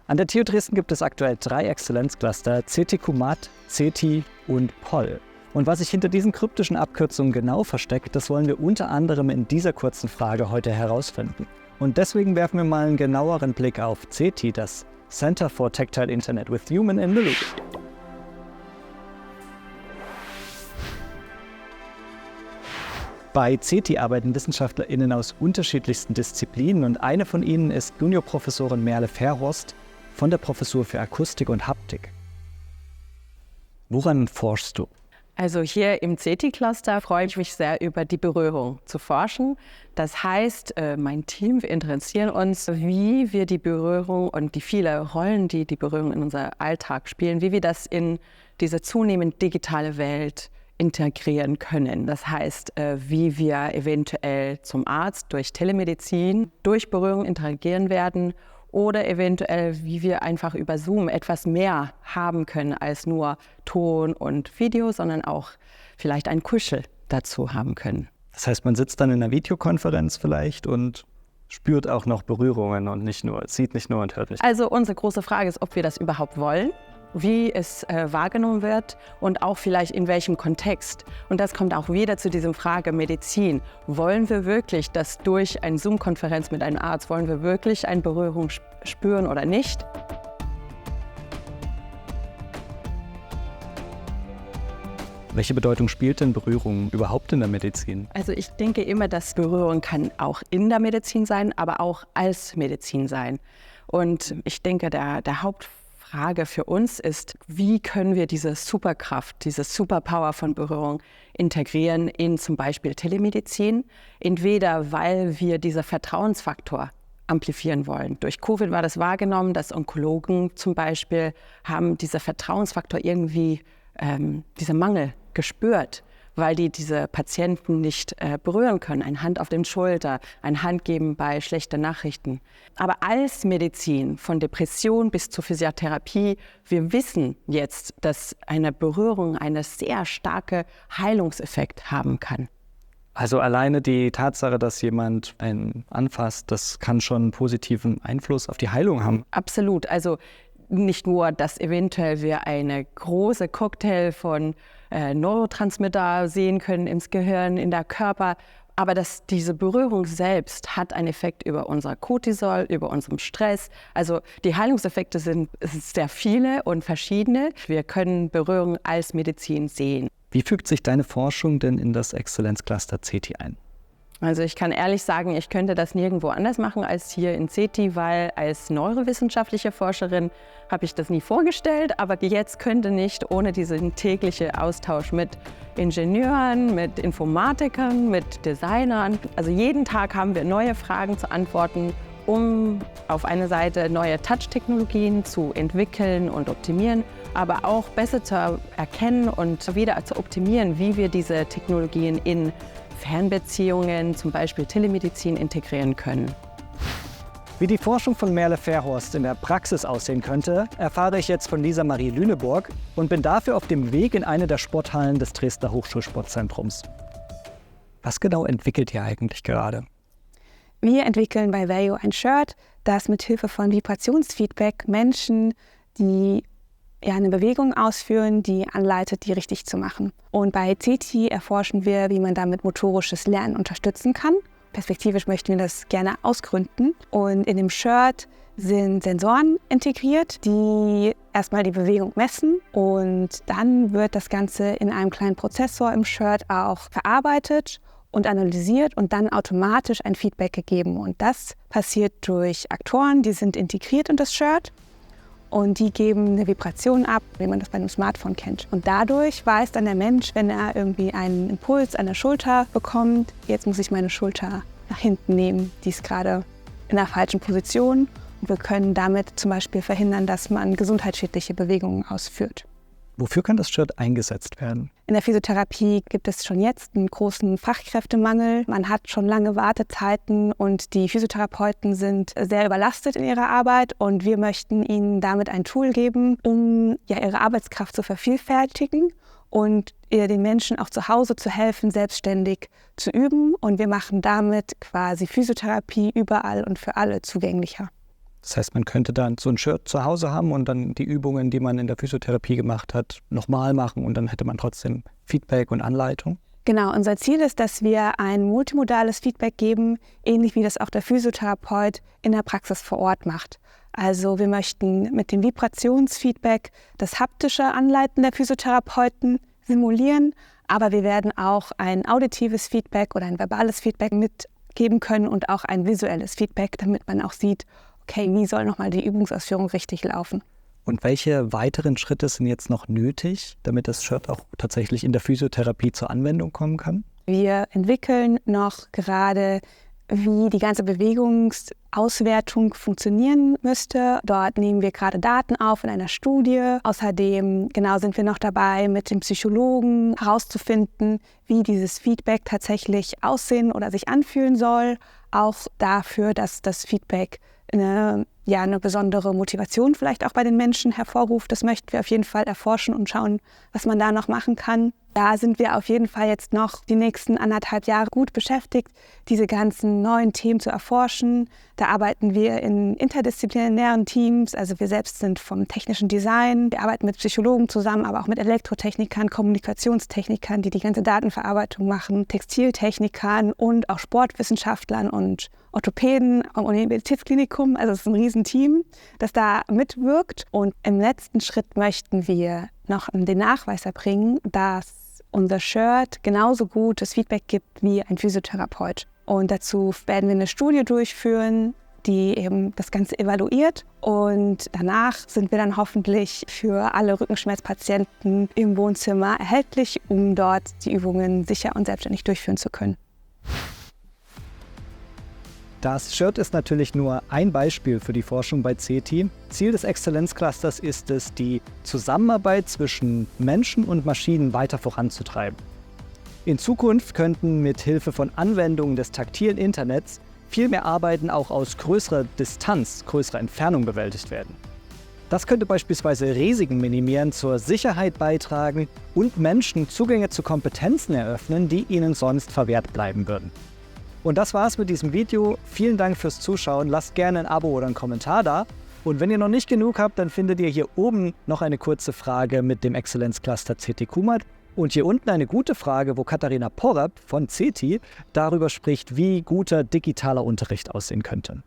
An der TU Dresden gibt es aktuell 3 Exzellenzcluster, CT-Cumat, CT und POL. Und was sich hinter diesen kryptischen Abkürzungen genau versteckt, das wollen wir unter anderem in dieser kurzen Frage heute herausfinden. Und deswegen werfen wir mal einen genaueren Blick auf CT, das Center for Tactile Internet with Human in the Loop. Bei CT arbeiten WissenschaftlerInnen aus unterschiedlichsten Disziplinen und eine von ihnen ist Juniorprofessorin Merle Verhorst von der Professur für Akustik und Haptik. Woran forschst du? Also hier im CT-Cluster freue ich mich sehr, über die Berührung zu forschen. Das heißt, mein Team, wir interessieren uns, wie wir die Berührung und die vielen Rollen, die die Berührung in unserem Alltag spielen, wie wir das in diese zunehmend digitale Welt integrieren können. Das heißt, wie wir eventuell zum Arzt durch Telemedizin, durch Berührung interagieren werden oder eventuell, wie wir einfach über Zoom etwas mehr haben können als nur Ton und Video, sondern auch vielleicht ein Kuschel dazu haben können. Das heißt, man sitzt dann in einer Videokonferenz vielleicht und spürt auch noch Berührungen und sieht nicht nur und hört nicht. Also unsere große Frage ist, ob wir das überhaupt wollen, wie es wahrgenommen wird und auch vielleicht in welchem Kontext. Und das kommt auch wieder zu dieser Frage Medizin. Wollen wir wirklich, dass durch eine Zoom-Konferenz mit einem Arzt, wollen wir wirklich eine Berührung spüren oder nicht? Welche Bedeutung spielt denn Berührung überhaupt in der Medizin? Also ich denke immer, dass Berührung kann auch in der Medizin sein, aber auch als Medizin sein. Und ich denke, der Hauptfrage für uns ist, wie können wir diese Superkraft, diese Superpower von Berührung integrieren in zum Beispiel Telemedizin? Entweder weil wir diesen Vertrauensfaktor amplifieren wollen. Durch Covid war das wahrgenommen, dass Onkologen zum Beispiel haben diesen Vertrauensfaktor irgendwie, diesen Mangel gespürt, weil die diese Patienten nicht berühren können. Eine Hand auf den Schulter, eine Hand geben bei schlechten Nachrichten. Aber als Medizin, von Depression bis zur Physiotherapie, wir wissen jetzt, dass eine Berührung einen sehr starken Heilungseffekt haben kann. Also alleine die Tatsache, dass jemand einen anfasst, das kann schon einen positiven Einfluss auf die Heilung haben. Absolut. Also nicht nur, dass eventuell wir eine große Cocktail von Neurotransmitter sehen können ins Gehirn, in der Körper, aber dass diese Berührung selbst hat einen Effekt über unser Cortisol, über unseren Stress. Also die Heilungseffekte sind sehr viele und verschiedene. Wir können Berührung als Medizin sehen. Wie fügt sich deine Forschung denn in das Exzellenzcluster CT ein? Also ich kann ehrlich sagen, ich könnte das nirgendwo anders machen als hier in CT, weil als neurowissenschaftliche Forscherin habe ich das nie vorgestellt, aber jetzt könnte nicht ohne diesen täglichen Austausch mit Ingenieuren, mit Informatikern, mit Designern. Also jeden Tag haben wir neue Fragen zu antworten, um auf einer Seite neue Touch-Technologien zu entwickeln und optimieren, aber auch besser zu erkennen und wieder zu optimieren, wie wir diese Technologien in Fernbeziehungen, zum Beispiel Telemedizin, integrieren können. Wie die Forschung von Merle Verhorst in der Praxis aussehen könnte, erfahre ich jetzt von Lisa Marie Lüneburg und bin dafür auf dem Weg in eine der Sporthallen des Dresdner Hochschulsportzentrums. Was genau entwickelt ihr eigentlich gerade? Wir entwickeln bei Value ein Shirt, das mit Hilfe von Vibrationsfeedback Menschen, die eine Bewegung ausführen, die anleitet, die richtig zu machen. Und bei CT erforschen wir, wie man damit motorisches Lernen unterstützen kann. Perspektivisch möchten wir das gerne ausgründen. Und in dem Shirt sind Sensoren integriert, die erstmal die Bewegung messen. Und dann wird das Ganze in einem kleinen Prozessor im Shirt auch verarbeitet und analysiert und dann automatisch ein Feedback gegeben. Und das passiert durch Aktoren, die sind integriert in das Shirt. Und die geben eine Vibration ab, wie man das bei einem Smartphone kennt. Und dadurch weiß dann der Mensch, wenn er irgendwie einen Impuls an der Schulter bekommt, jetzt muss ich meine Schulter nach hinten nehmen, die ist gerade in der falschen Position. Und wir können damit zum Beispiel verhindern, dass man gesundheitsschädliche Bewegungen ausführt. Wofür kann das Shirt eingesetzt werden? In der Physiotherapie gibt es schon jetzt einen großen Fachkräftemangel. Man hat schon lange Wartezeiten und die Physiotherapeuten sind sehr überlastet in ihrer Arbeit. Und wir möchten ihnen damit ein Tool geben, um ihre Arbeitskraft zu vervielfältigen und den Menschen auch zu Hause zu helfen, selbstständig zu üben. Und wir machen damit quasi Physiotherapie überall und für alle zugänglicher. Das heißt, man könnte dann so ein Shirt zu Hause haben und dann die Übungen, die man in der Physiotherapie gemacht hat, nochmal machen und dann hätte man trotzdem Feedback und Anleitung. Genau, unser Ziel ist, dass wir ein multimodales Feedback geben, ähnlich wie das auch der Physiotherapeut in der Praxis vor Ort macht. Also wir möchten mit dem Vibrationsfeedback das haptische Anleiten der Physiotherapeuten simulieren, aber wir werden auch ein auditives Feedback oder ein verbales Feedback mitgeben können und auch ein visuelles Feedback, damit man auch sieht, okay, wie soll nochmal die Übungsausführung richtig laufen. Und welche weiteren Schritte sind jetzt noch nötig, damit das Shirt auch tatsächlich in der Physiotherapie zur Anwendung kommen kann? Wir entwickeln noch gerade, wie die ganze Bewegungsauswertung funktionieren müsste. Dort nehmen wir gerade Daten auf in einer Studie. Außerdem sind wir noch dabei, mit dem Psychologen herauszufinden, wie dieses Feedback tatsächlich aussehen oder sich anfühlen soll. Auch dafür, dass das Feedback eine besondere Motivation vielleicht auch bei den Menschen hervorruft. Das möchten wir auf jeden Fall erforschen und schauen, was man da noch machen kann. Da sind wir auf jeden Fall jetzt noch die nächsten 1,5 Jahre gut beschäftigt, diese ganzen neuen Themen zu erforschen. Da arbeiten wir in interdisziplinären Teams. Also wir selbst sind vom technischen Design. Wir arbeiten mit Psychologen zusammen, aber auch mit Elektrotechnikern, Kommunikationstechnikern, die die ganze Datenverarbeitung machen, Textiltechnikern und auch Sportwissenschaftlern und Orthopäden am Universitätsklinikum. Also es ist ein Riesenteam, das da mitwirkt. Und im letzten Schritt möchten wir noch den Nachweis erbringen, dass unser Shirt genauso gutes Feedback gibt wie ein Physiotherapeut. Und dazu werden wir eine Studie durchführen, die eben das Ganze evaluiert. Und danach sind wir dann hoffentlich für alle Rückenschmerzpatienten im Wohnzimmer erhältlich, um dort die Übungen sicher und selbstständig durchführen zu können. Das Shirt ist natürlich nur ein Beispiel für die Forschung bei CETI. Ziel des Exzellenzclusters ist es, die Zusammenarbeit zwischen Menschen und Maschinen weiter voranzutreiben. In Zukunft könnten mit Hilfe von Anwendungen des taktilen Internets viel mehr Arbeiten auch aus größerer Distanz, größerer Entfernung bewältigt werden. Das könnte beispielsweise Risiken minimieren, zur Sicherheit beitragen und Menschen Zugänge zu Kompetenzen eröffnen, die ihnen sonst verwehrt bleiben würden. Und das war's mit diesem Video. Vielen Dank fürs Zuschauen. Lasst gerne ein Abo oder einen Kommentar da. Und wenn ihr noch nicht genug habt, dann findet ihr hier oben noch eine kurze Frage mit dem Exzellenzcluster CT-KUMAT. Und hier unten eine gute Frage, wo Katharina Porab von CETI darüber spricht, wie guter digitaler Unterricht aussehen könnte.